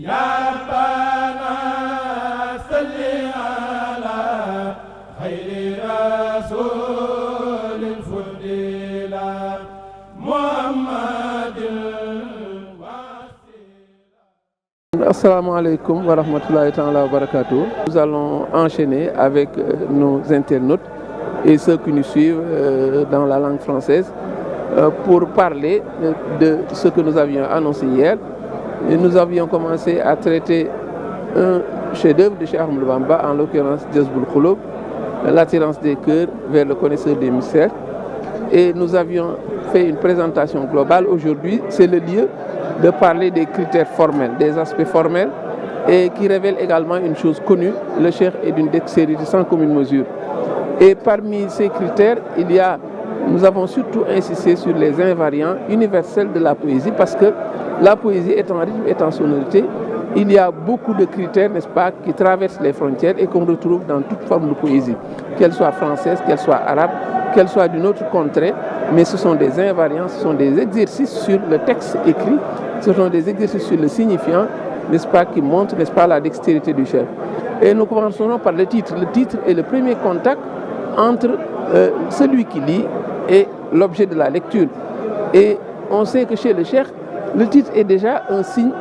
Assalamu alaikum wa rahmatullahi wa barakatuh. Nous allons enchaîner avec nos internautes et ceux qui nous suivent dans la langue française pour parler de ce que nous avions annoncé hier. Et nous avions commencé à traiter un chef-d'œuvre de Cheikh Ahmadou Bamba, en l'occurrence Jazboul Khouloub, l'attirance des cœurs vers le connaisseur des mystères. Et nous avions fait une présentation globale. Aujourd'hui, c'est le lieu de parler des critères formels, des aspects formels, et qui révèlent également une chose connue: le cheikh est d'une dextérité sans commune mesure. Et parmi ces critères, nous avons surtout insisté sur les invariants universels de la poésie, parce que la poésie est en rythme, est en sonorité. Il y a beaucoup de critères, n'est-ce pas, qui traversent les frontières et qu'on retrouve dans toute forme de poésie, qu'elle soit française, qu'elle soit arabe, qu'elle soit d'une autre contrée. Mais ce sont des invariants, ce sont des exercices sur le texte écrit, ce sont des exercices sur le signifiant, n'est-ce pas, qui montrent, n'est-ce pas, la dextérité du chef. Et nous commencerons par le titre. Le titre est le premier contact entre celui qui lit et l'objet de la lecture. Et on sait que chez le cheikh, le titre est déjà un signe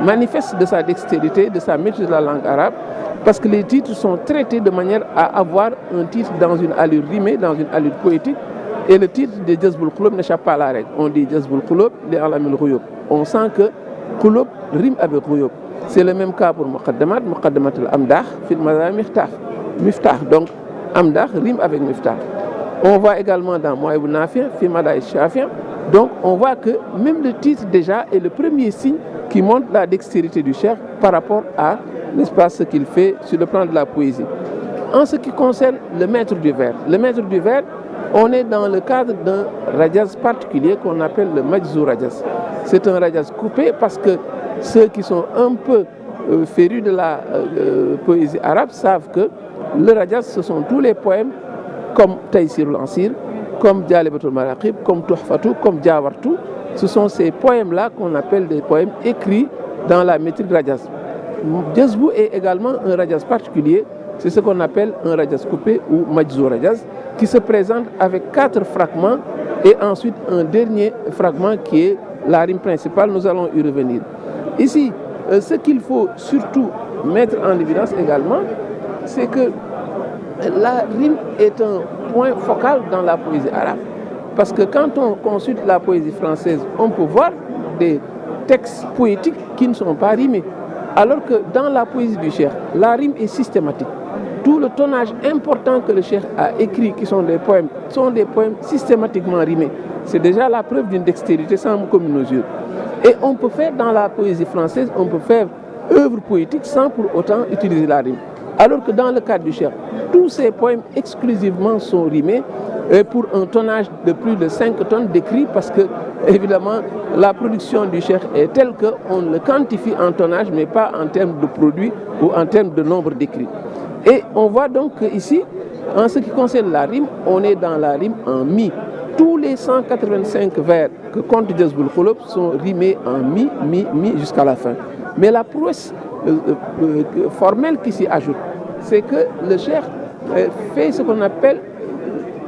manifeste de sa dextérité, de sa maîtrise de la langue arabe, parce que les titres sont traités de manière à avoir un titre dans une allure rimée, dans une allure poétique. Et le titre de Jazboul Khouloub n'échappe pas à la règle. On dit Jazboul Khouloub li alamil ghuyub. On sent que Khouloub rime avec ghuyub. C'est le même cas pour Muqaddamat al-Amdah fil Madami Miftah. Donc Amdah rime avec Miftah. On voit également dans Mouaïbou Nafi fil Madaï Shafi. Donc on voit que même le titre déjà est le premier signe qui montre la dextérité du cheikh par rapport à, n'est-ce pas, ce qu'il fait sur le plan de la poésie. En ce qui concerne le maître du vers, on est dans le cadre d'un rajaz particulier qu'on appelle le Majzou Rajaz. C'est un rajaz coupé parce que ceux qui sont un peu férus de la poésie arabe savent que le rajaz, ce sont tous les poèmes comme Taïsirul Ansir, comme Djalibatul Maraqib, comme Tuhfatou, comme Djawartou. Ce sont ces poèmes-là qu'on appelle des poèmes écrits dans la métrique rajaz. Jazbou est également un rajaz particulier. C'est ce qu'on appelle un rajaz coupé ou Majzou Rajaz, qui se présente avec 4 fragments et ensuite un dernier fragment qui est la rime principale. Nous allons y revenir. Ici, ce qu'il faut surtout mettre en évidence également, c'est que la rime est un point focal dans la poésie arabe. Parce que quand on consulte la poésie française, on peut voir des textes poétiques qui ne sont pas rimés. Alors que dans la poésie du cheikh, la rime est systématique. Tout le tonnage important que le cheikh a écrit, qui sont des poèmes systématiquement rimés. C'est déjà la preuve d'une dextérité sans commune mesure. Et on peut faire dans la poésie française, on peut faire œuvre poétique sans pour autant utiliser la rime. Alors que dans le cadre du cheikh, tous ces poèmes exclusivement sont rimés pour un tonnage de plus de 5 tonnes d'écrits, parce que évidemment la production du cheikh est telle qu'on le quantifie en tonnage mais pas en termes de produits ou en termes de nombre d'écrits. Et on voit donc ici, en ce qui concerne la rime, on est dans la rime en mi. Tous les 185 vers que compte Jazboul Khouloub sont rimés en mi jusqu'à la fin. Mais la prouesse formelle qui s'y ajoute, c'est que le cheikh fait ce qu'on appelle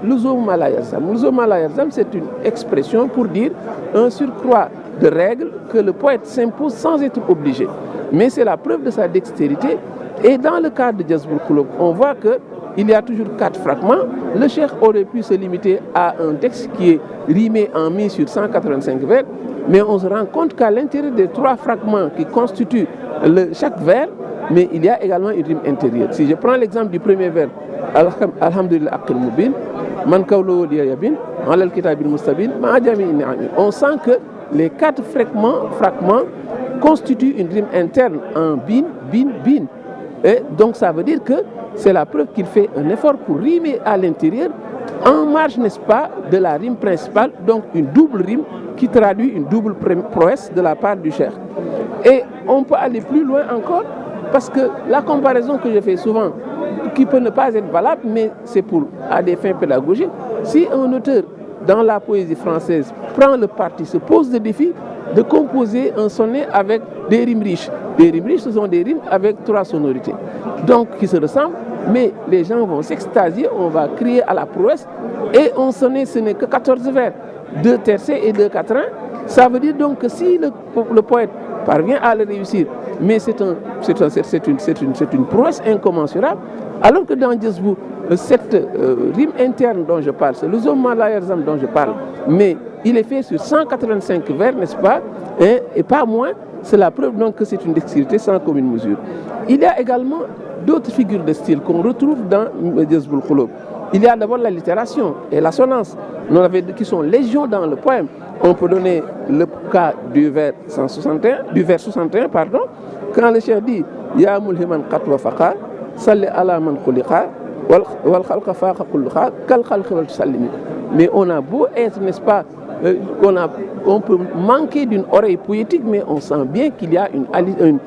l'Ouzoum Malayazam. L'Ouzoum Malayazam, c'est une expression pour dire un surcroît de règles que le poète s'impose sans être obligé. Mais c'est la preuve de sa dextérité. Et dans le cadre de Jazboul Khouloub, on voit qu'il y a toujours 4 fragments. Le cheikh aurait pu se limiter à un texte qui est rimé en mi sur 185 vers, mais on se rend compte qu'à l'intérieur des 3 fragments qui constituent chaque vers, mais il y a également une rime intérieure. Si je prends l'exemple du premier vers, Alhamdulillah Aqil Mubin, Man Kawlo Diyabin, Alal Kitabil Mustabin, Ma'adjami Ni'amin. On sent que les 4 fragments constituent une rime interne en bin. Et donc ça veut dire que c'est la preuve qu'il fait un effort pour rimer à l'intérieur, en marge, n'est-ce pas, de la rime principale, donc une double rime qui traduit une double prouesse de la part du cheikh. Et on peut aller plus loin encore, parce que la comparaison que je fais souvent, qui peut ne pas être valable, mais c'est à des fins pédagogiques, si un auteur dans la poésie française prend le parti, se pose le défi de composer un sonnet avec des rimes riches. Des rimes riches, ce sont des rimes avec 3 sonorités, donc qui se ressemblent, mais les gens vont s'extasier, on va crier à la prouesse, et un sonnet, ce n'est que 14 vers, 2 tercets et 2 quatrains. Ça veut dire donc que si le poète parvient à le réussir, mais c'est une prouesse incommensurable, alors que dans Jazbou, cette rime interne dont je parle, c'est le Zomma Layerzam dont je parle, mais il est fait sur 185 vers, n'est-ce pas, et pas moins. C'est la preuve donc que c'est une dextérité sans commune mesure. Il y a également d'autres figures de style qu'on retrouve dans Jazboul Khouloub. Il y a d'abord la littération et l'assonance, qui sont légion dans le poème. On peut donner le cas du vers 61, pardon, quand le cheikh dit Ya mulhiman qatwa faqa, salli ala man khuliqa, wal khalqa faqa kulluqa, kal khalqa wal tusallimi. Mais on a beau être, n'est-ce pas, on peut manquer d'une oreille poétique, mais on sent bien qu'il y a une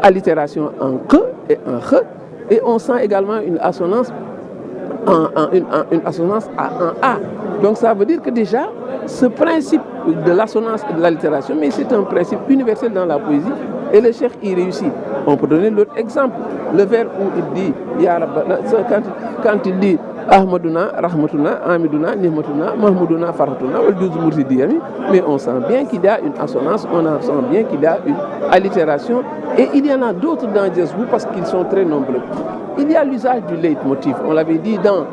allitération en Q et en H, et on sent également une assonance une assonance à un A. Donc ça veut dire que déjà, ce principe de l'assonance et de l'allitération, mais c'est un principe universel dans la poésie, et le cheikh y réussit. On peut donner l'autre exemple, le vers où il dit Ya Rabbana, quand il dit Ahmaduna, Rahmatuna, Amiduna, Nihmatuna, Mahmouduna, Farhatuna, mais on sent bien qu'il y a une assonance, on sent bien qu'il y a une allitération, et il y en a d'autres dans Jazbou parce qu'ils sont très nombreux. Il y a l'usage du leitmotiv. On l'avait dit dans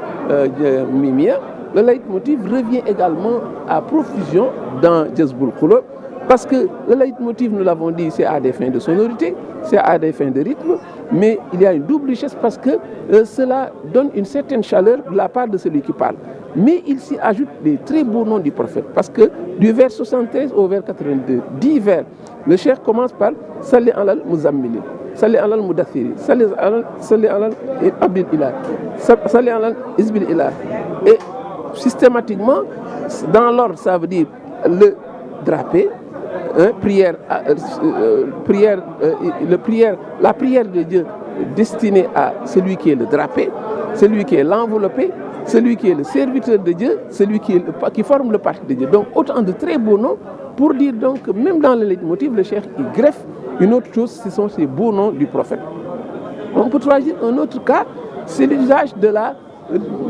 Mimia, le leitmotiv revient également à profusion dans Jazboul Khouloub, parce que le leitmotiv, nous l'avons dit, c'est à des fins de sonorité, c'est à des fins de rythme, mais il y a une double richesse parce que cela donne une certaine chaleur de la part de celui qui parle. Mais il s'y ajoute des très beaux noms du prophète, parce que du vers 73 au vers 82, 10 vers, le cheikh commence par Salli alal Muzammili, Salli alal Mudathiri, Salli alal Abdil Ilah, Salli alal Izbil Ilah. Et systématiquement, dans l'ordre, ça veut dire le drapé, la prière de Dieu destinée à celui qui est le drapé, celui qui est l'enveloppé, celui qui est le serviteur de Dieu, celui qui forme le parti de Dieu. Donc autant de très beaux noms pour dire donc que même dans le leitmotiv, le cheikh il greffe une autre chose, ce sont ces beaux noms du prophète. On peut choisir un autre cas, c'est l'usage de la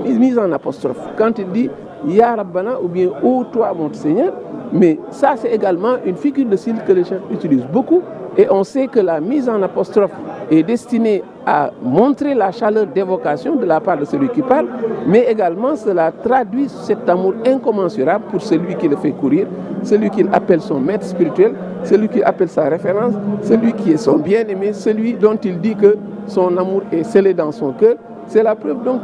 mise en apostrophe. Quand il dit Ya Rabbana ou bien ô toi mon Seigneur, mais ça c'est également une figure de style que le cheikh utilise beaucoup, et on sait que la mise en apostrophe est destinée à montrer la chaleur d'évocation de la part de celui qui parle, mais également cela traduit cet amour incommensurable pour celui qui le fait courir, celui qu'il appelle son maître spirituel, celui qu'il appelle sa référence, celui qui est son bien-aimé, celui dont il dit que son amour est scellé dans son cœur. C'est la preuve donc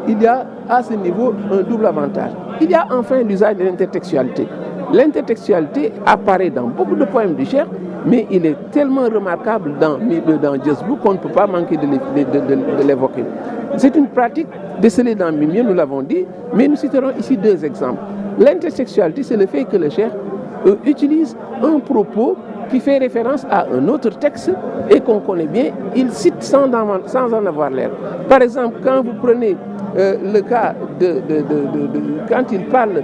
qu'il y a à ce niveau un double avantage. Il y a enfin l'usage de l'intertextualité. L'intertextualité apparaît dans beaucoup de poèmes du cheikh, mais il est tellement remarquable dans Jazbou qu'on ne peut pas manquer de l'évoquer. C'est une pratique décelée dans Mimia, nous l'avons dit, mais nous citerons ici 2 exemples. L'intertextualité, c'est le fait que le cheikh utilise un propos qui fait référence à un autre texte et qu'on connaît bien, il cite sans en avoir l'air. Par exemple, quand vous prenez le cas quand il parle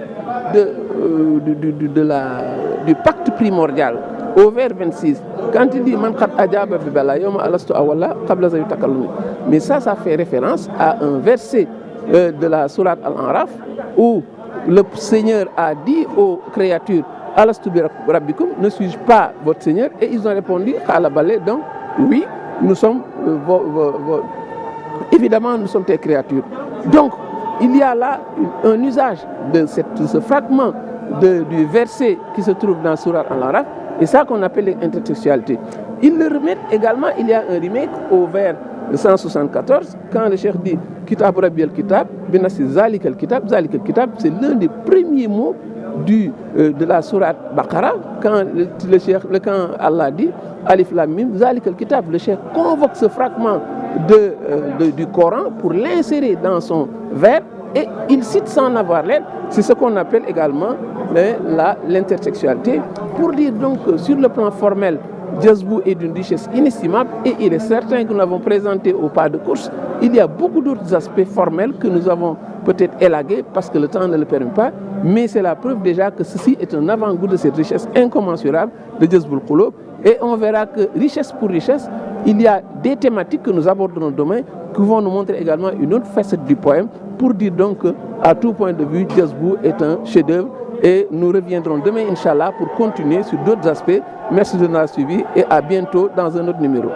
du pacte primordial au vers 26, quand il dit Man qad ajaba bi bala yawma alastu awalla qabla za yutakallumi, mais ça fait référence à un verset de la sourate Al-Anraf où le Seigneur a dit aux créatures Alastu bi rabbikum, ne suis-je pas votre Seigneur? Et ils ont répondu Khala balé, donc oui, nous sommes évidemment nous sommes tes créatures. Donc il y a là un usage de ce fragment du verset qui se trouve dans Sourate Al-Araf, et ça qu'on appelle l'intertextualité. Ils le remettent également, il y a un remake au vers 174, quand le cheikh dit Kitab Rabbi al-Kitab, Binasi Zalik al-Kitab, c'est l'un des premiers mots de la sourate Baqara, quand Allah dit Alif Lam Mim, Zalik al-Kitab, le cheikh convoque ce fragment du Coran pour l'insérer dans son vers, et il cite sans en avoir l'air. C'est ce qu'on appelle également l'intertextualité, pour dire donc que sur le plan formel, Jazbou est d'une richesse inestimable, et il est certain que nous l'avons présenté au pas de course. Il y a beaucoup d'autres aspects formels que nous avons peut-être élagués parce que le temps ne le permet pas, mais c'est la preuve déjà que ceci est un avant-goût de cette richesse incommensurable de Jazboul Qouloub. Et on verra que richesse pour richesse, il y a des thématiques que nous abordons demain qui vont nous montrer également une autre facette du poème pour dire donc qu'à tout point de vue, Jazbou est un chef-d'œuvre. Et nous reviendrons demain, Inch'Allah, pour continuer sur d'autres aspects. Merci de nous avoir suivis et à bientôt dans un autre numéro.